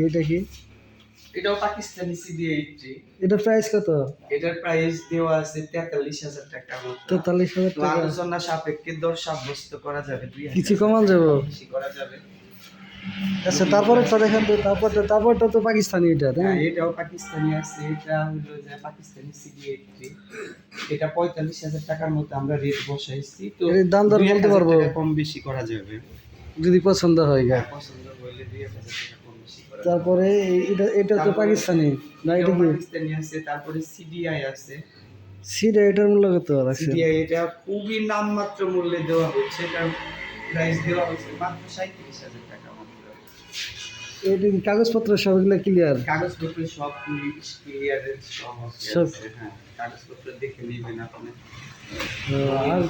এটা কি? এটাও পাকিস্তানি CD80। এটা প্রাইস কত? এটার প্রাইস দেওয়া আছে 43,000 টাকা মতো। 43,000 তো টাকা। আলোচনা সাপেক্ষে দর সাব্যস্ত করা যাবে, 2,000 কিছু কমান যাবো? বেশি করা যাবে। আচ্ছা, তারপরে তো দেখেন তো, তারপরটা তো পাকিস্তানি এটা, তাই না? হ্যাঁ, এটাও পাকিস্তানি আছে। এটা হলো যে পাকিস্তানি CD80। এটা 45,000 টাকার মতো আমরা রেট বসাইছি। তো এর দাম দর বলতে পারবো? কম বেশি করা যাবে যদি পছন্দ হয়। হ্যাঁ, পছন্দ হলে 2,000 টাকা কম বেশি করা যাবে। তারপরে এটা তো পাকিস্তানি না? এটা কি পাকিস্তানি আছে? তারপরে CDI আছে। সিডা, এটার মূল্য কত রাখছেন? CDI এটা খুবই নামমাত্র মূল্যে দেওয়া হচ্ছে। এটার প্রাইস দেওয়া হচ্ছে মাত্র 37,000 টাকা মাত্র। এটা কি কাগজপত্র সব এগুলো ক্লিয়ার? কাগজপত্র সব ক্লিয়ার সব সব। আছে। হ্যাঁ, কাগজপত্র দেখে নেবেন আপনি। আর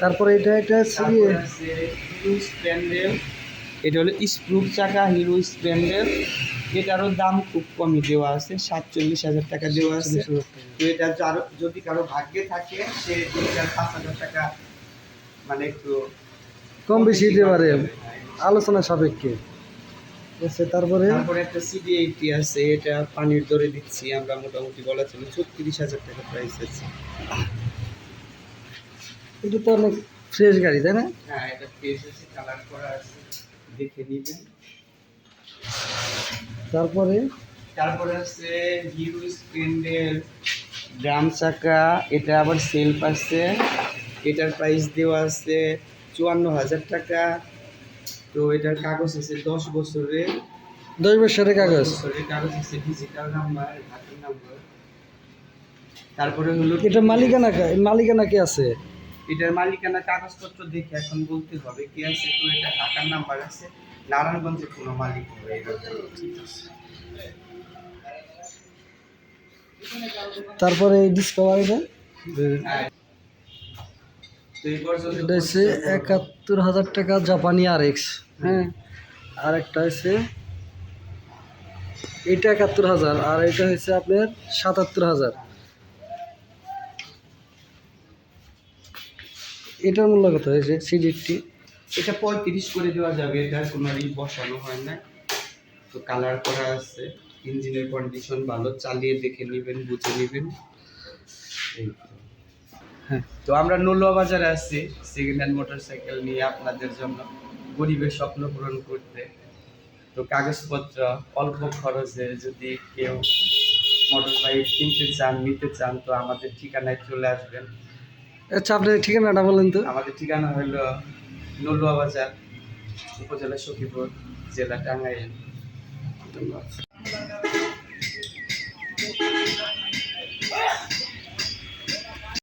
তারপরে এটা তারপরে আছে হিরো স্প্লেন্ডার। এটা হলো স্প্রুভ চাকা হিরো স্প্লেন্ডার। এটারও দাম খুব কমই দেওয়া আছে, 47,000 টাকা দেওয়া আছে। তো এটা যদি কারো ভাগ্যে থাকে সে 2,000-5,000 টাকা মানে একটু কম বেশি দিতে পারে আলোচনা সাপেক্ষে। আচ্ছা, তারপরে একটা CD80 আছে। এটা পানির দরে দিচ্ছি আমরা, মোটামুটি বলা চলে 36,000 টাকা প্রাইস আছে। এটা তো অনেক ফ্রেশ গাড়ি, তাই না? হ্যাঁ, এটা ফ্রেশ আছে, কালার করা আছে, দেখে নিবেন। তারপরে আছে হিরো স্প্লেন্ডার ড্রাম চাকা। এটা আবার সেলফ আছে। এটার প্রাইস দেওয়া আছে 54,000 টাকা। তো এটার কাগজ আছে 10 বছরের। 10 বছরের কাগজ। কাগজ আছে, ডিজিটাল নাম্বার, ঢাকার নাম্বার। তারপরে হলো এটা মালিকানা কি আছে? এটার মালিকানা কাগজপত্র দেখে এখন বলতে হবে কি আছে। তো এটা ঢাকার নাম্বার আছে, নারায়ণগঞ্জে কোনো মালিক হবে এরকম। তারপরে এই ডিসকভার এটা এটা হচ্ছে 71,000 টাকা জাপানি RX। হ্যাঁ, আর একটা হচ্ছে এটা 71,000, আর এটা হচ্ছে আপনার 77,000। এটার মূল্য কত হয়েছে CD80? এটা 35 করে দেওয়া যাবে। এটার কোনো বসানো হয় না, তো কালার করা আছে। ইঞ্জিনের কন্ডিশন ভালো, চালিয়ে দেখে নেবেন, বুঝে নেবেন। হ্যাঁ, তো আমরা নলুয়া বাজারে আছি সেকেন্ড হ্যান্ড মোটরসাইকেল নিয়ে আপনাদের জন্য, গরিবের স্বপ্ন পূরণ করতে। তো কাগজপত্র অল্প খরচে যদি কেউ মোটরসাইকেল কিনতে চান, নিতে চান, তো আমাদের ঠিকানায় চলে আসবেন। আচ্ছা, আপনার ঠিকানাটা বলেন তো। আমাদের ঠিকানা হলো নলুয়া বাজার, উপজেলা সখীপুর, জেলা টাঙ্গাইল। ধন্যবাদ।